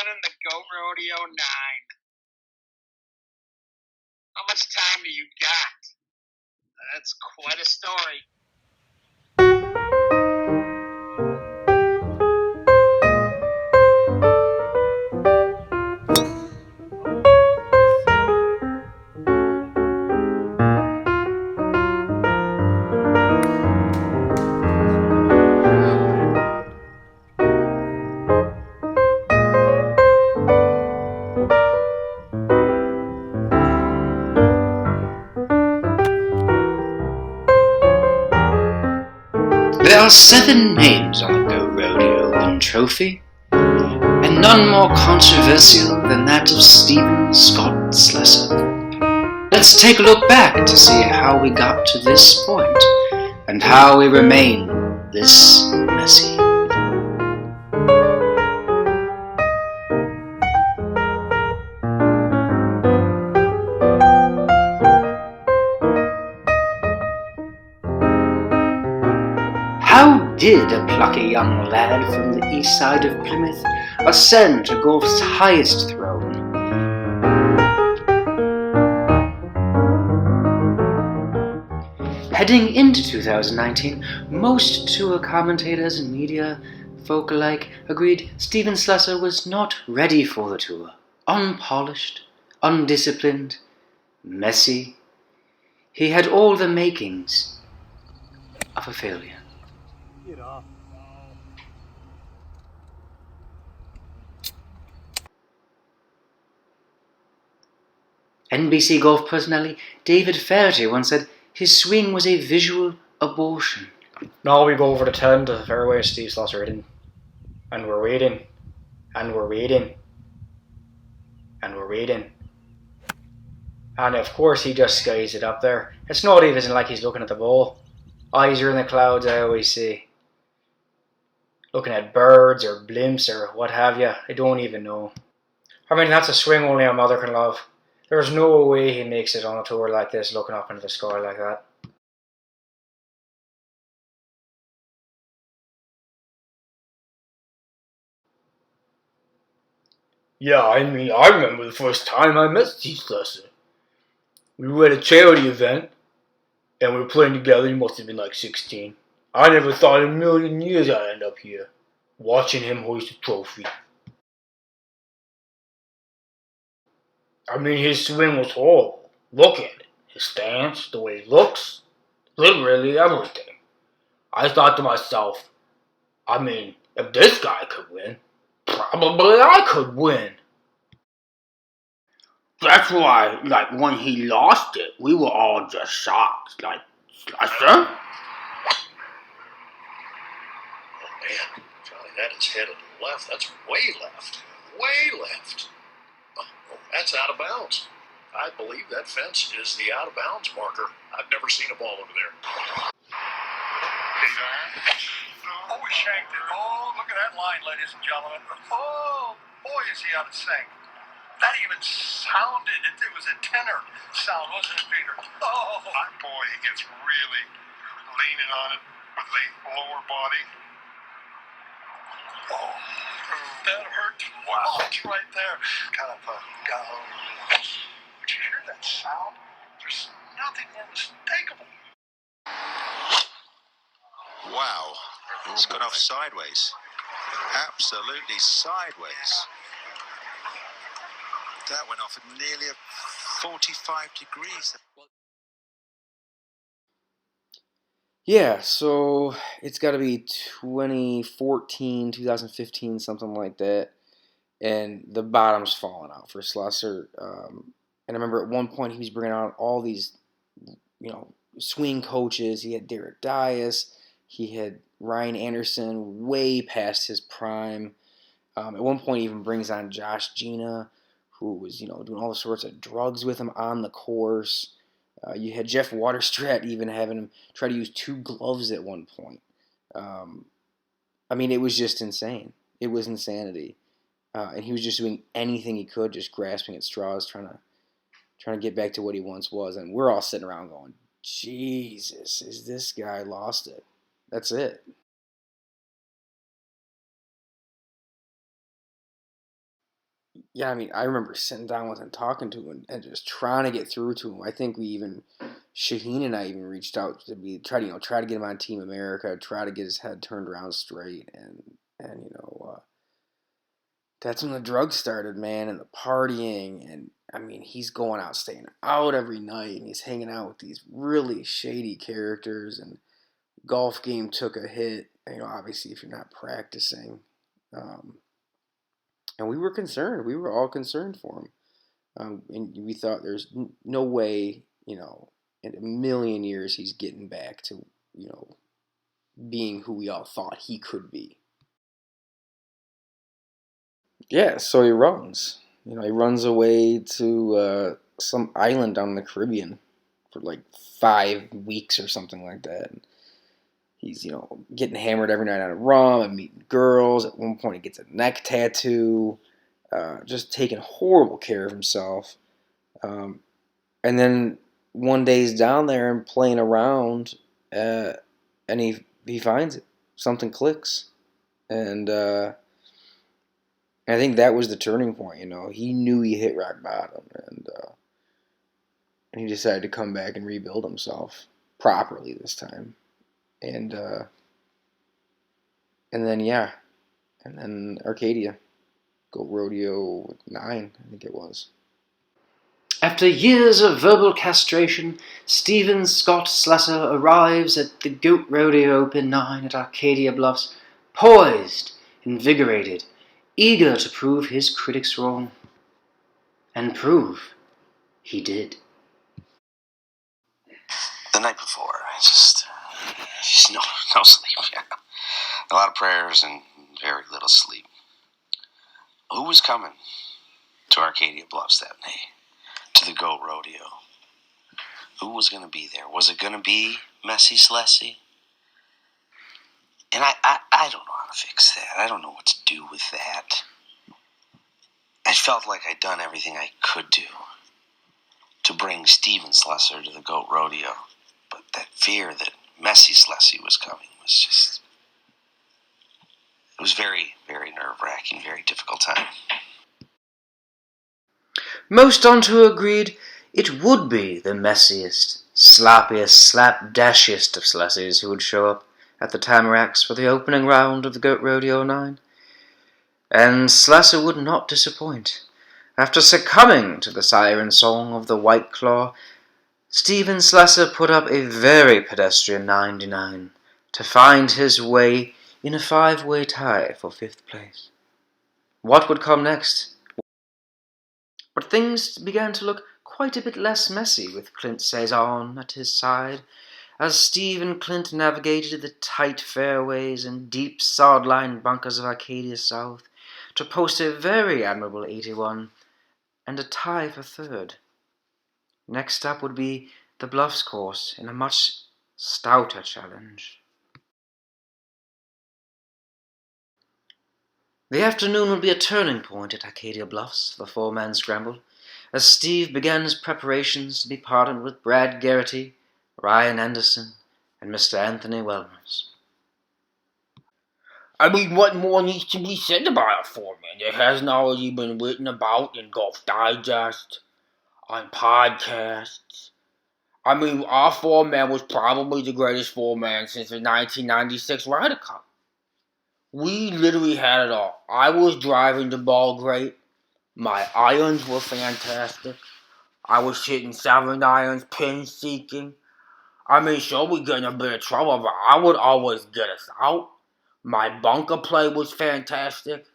running the Go Rodeo 9. How much time do you got? That's quite a story. There are 7 names on the Go Rodeo win trophy, and none more controversial than that of Stephen Scott Slessy. Let's take a look back to see how we got to this point, and how we remain this messy. How did a plucky young lad from the east side of Plymouth ascend to golf's highest throne? Heading into 2019, most tour commentators and media folk alike agreed Stephen Slessy was not ready for the tour. Unpolished, undisciplined, messy. He had all the makings of a failure. Get off. NBC golf personality David Fairty once said his swing was a visual abortion. Now we go over the 10 to the fairway, Steve Slessy hitting. And we're waiting. And we're waiting. And we're waiting. And of course he just skies it up there. It's not even like he's looking at the ball. Eyes are in the clouds, I always say. Looking at birds or blimps or what have you. I don't even know. I mean, that's a swing only a mother can love. There's no way he makes it on a tour like this, looking up into the sky like that. Yeah, I mean, I remember the first time I met Steve Slessy. We were at a charity event, and we were playing together. He must have been like 16. I never thought in a million years I'd end up here, watching him hoist a trophy. I mean, his swing was horrible. Look at it. His stance, the way he looks, literally everything. I thought to myself, I mean, if this guy could win, probably I could win. That's why, like, when he lost it, we were all just shocked. Like, Slessy? Oh man, Johnny, that is headed to the left. That's way left. Way left. Oh, that's out of bounds. I believe that fence is the out of bounds marker. I've never seen a ball over there. Oh, we shanked it. Oh, look at that line, ladies and gentlemen. Oh, boy, is he out of sync. That even sounded, it was a tenor sound, wasn't it, Peter? Oh, boy, he gets really leaning on it with the lower body. Oh, that hurt. Wow, it's right there. Kind of a go. Did you hear that sound? There's nothing unmistakable. Wow. It's gone off sideways. Absolutely sideways. That went off at nearly 45 degrees. Yeah, so it's got to be 2014, 2015, something like that. And the bottom's falling out for Slessy. And I remember at one point he was bringing out all these, swing coaches. He had Derek Dias. He had Ryan Anderson way past his prime. At one point he even brings on Josh Gina, who was, doing all sorts of drugs with him on the course. You had Jeff Waterstrat even having him try to use 2 gloves at one point. I mean, it was just insane. It was insanity. And he was just doing anything he could, just grasping at straws, trying to get back to what he once was. And we're all sitting around going, Jesus, is this guy lost it? That's it. yeah, I mean, I remember sitting down with him, talking to him, and just trying to get through to him. I think Shaheen and I even reached out to try to get him on Team America, try to get his head turned around straight, and that's when the drugs started, man, and the partying, and I mean, he's going out, staying out every night, and he's hanging out with these really shady characters, and golf game took a hit, obviously if you're not practicing, and we were concerned. We were all concerned for him. And we thought there's no way, in a million years he's getting back to, being who we all thought he could be. Yeah, so he runs. He runs away to some island down in the Caribbean for like 5 weeks or something like that. And he's, getting hammered every night on rum and meeting girls. At one point, he gets a neck tattoo, just taking horrible care of himself. And then one day he's down there and playing around, and he finds it. Something clicks, and I think that was the turning point. He knew he hit rock bottom, and he decided to come back and rebuild himself properly this time, and then Arcadia, Goat Rodeo 9, I think it was. After years of verbal castration, Stephen Scott Slessor arrives at the Goat Rodeo Open 9 at Arcadia Bluffs, poised, invigorated, eager to prove his critics wrong. And prove he did. The night before, just no sleep. A lot of prayers and very little sleep. Who was coming to Arcadia Bluffs that night? To the Goat Rodeo? Who was going to be there? Was it going to be Messy Slessy? And I don't know how to fix that. I don't know what to do with that. I felt like I'd done everything I could do to bring Stephen Slessor to the Goat Rodeo. But that fear that Messy Slessy was coming was just... It was very, very nerve-wracking, very difficult time. Most unto agreed it would be the messiest, sloppiest, slapdashiest of Slessies who would show up at the Tamaracks for the opening round of the Goat Rodeo 9. And Slessor would not disappoint. After succumbing to the siren song of the White Claw, Stephen Slessor put up a very pedestrian 99 to find his way in a 5-way tie for 5th place. What would come next? But things began to look quite a bit less messy with Clint Cezanne at his side, as Steve and Clint navigated the tight fairways and deep sod-lined bunkers of Arcadia South to post a very admirable 81 and a tie for 3rd. Next up would be the Bluffs course in a much stouter challenge. The afternoon would be a turning point at Arcadia Bluffs for the 4-man scramble, as Steve began his preparations to be partnered with Brad Garrity, Ryan Anderson, and Mr. Anthony Welmers. I mean, what more needs to be said about a foreman? It hasn't already been written about in Golf Digest, on podcasts. I mean, our foreman was probably the greatest foreman since the 1996 Ryder Cup. We literally had it all. I was driving the ball great. My irons were fantastic. I was hitting 7 irons, pin seeking. I mean, sure, we get in a bit of trouble, but I would always get us out. My bunker play was fantastic.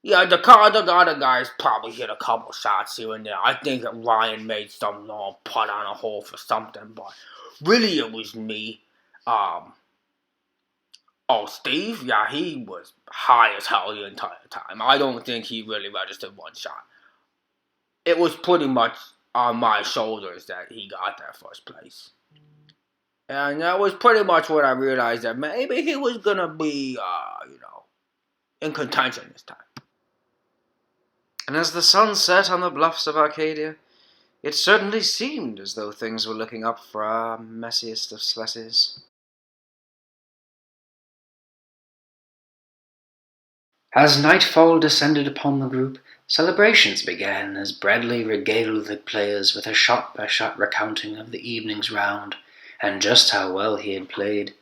Yeah, the other guys probably hit a couple shots here and there. I think that Ryan made some long putt on a hole for something, but really it was me. Steve, yeah, he was high as hell the entire time. I don't think he really registered one shot. It was pretty much on my shoulders that he got that 1st place. And that was pretty much when I realized that maybe he was going to be, in contention this time. And as the sun set on the bluffs of Arcadia, it certainly seemed as though things were looking up for our messiest of Slessies. As nightfall descended upon the group, Celebrations began as Bradley regaled the players with a shot-by-shot recounting of the evening's round and just how well he had played.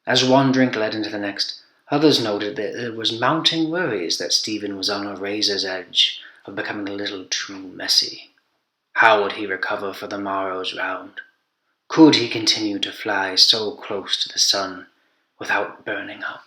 As one drink led into the next, others noted that there was mounting worries that Stephen was on a razor's edge of becoming a little too messy. How would he recover for the morrow's round? Could he continue to fly so close to the sun without burning up?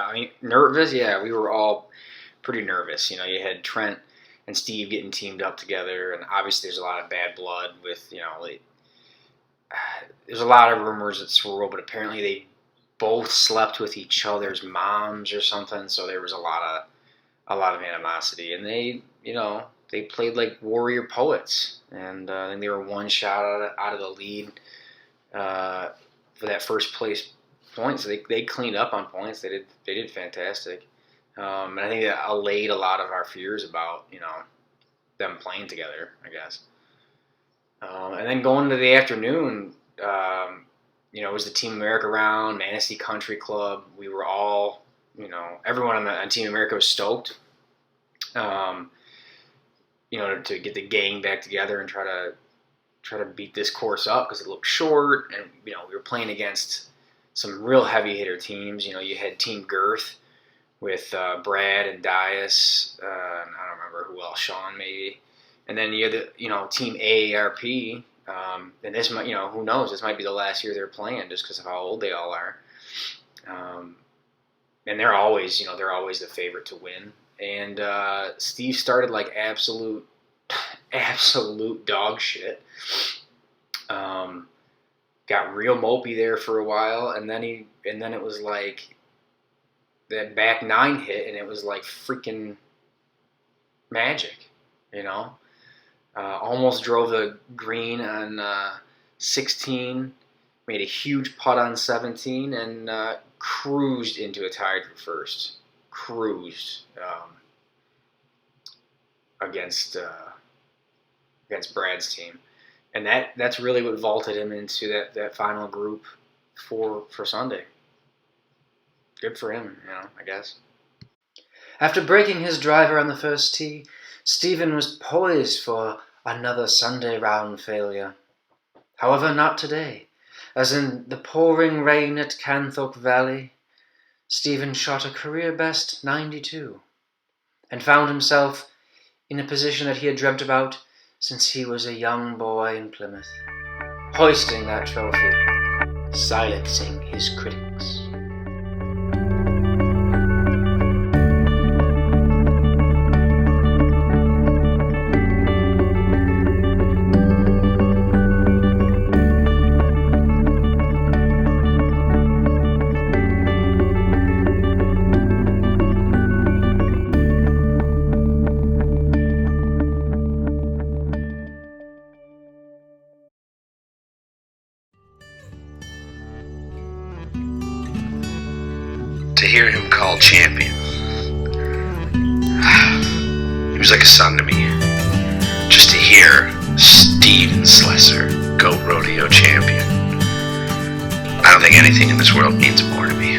I mean, nervous? Yeah, we were all pretty nervous. You know, you had Trent and Steve getting teamed up together, and obviously there's a lot of bad blood with, there's a lot of rumors that swirl, but apparently they both slept with each other's moms or something, so there was a lot of animosity, and they played like warrior poets, and I think they were one shot out of the lead for that first place point. So they cleaned up on points. They did fantastic, and I think that allayed a lot of our fears about them playing together, I guess. And then going into the afternoon, it was the Team America round, Manistee Country Club. We were all, everyone on Team America was stoked. To get the gang back together and try to beat this course up because it looked short, and we were playing against some real heavy hitter teams. You had Team Girth with Brad and Dias, and I don't remember who else, Sean maybe, and then you had the Team AARP, and this might who knows, this might be the last year they're playing just because of how old they all are, and they're always the favorite to win. And Steve started like absolute dog shit. Got real mopey there for a while, and then it was like that back nine hit, and it was like freaking magic, Almost drove the green on 16, made a huge putt on 17, and cruised into a tied for first. Cruised against Brad's team, and that's really what vaulted him into that final group for Sunday. Good for him, I guess. After breaking his driver on the first tee, Stephen was poised for another Sunday round failure. However, not today, as in the pouring rain at Canthorpe Valley, Stephen shot a career-best 92 and found himself in a position that he had dreamt about since he was a young boy in Plymouth, hoisting that trophy, silencing his critics. To hear him called champion, he was like a son to me. Just to hear Steven Slessy, GOAT Rodeo champion, I don't think anything in this world means more to me.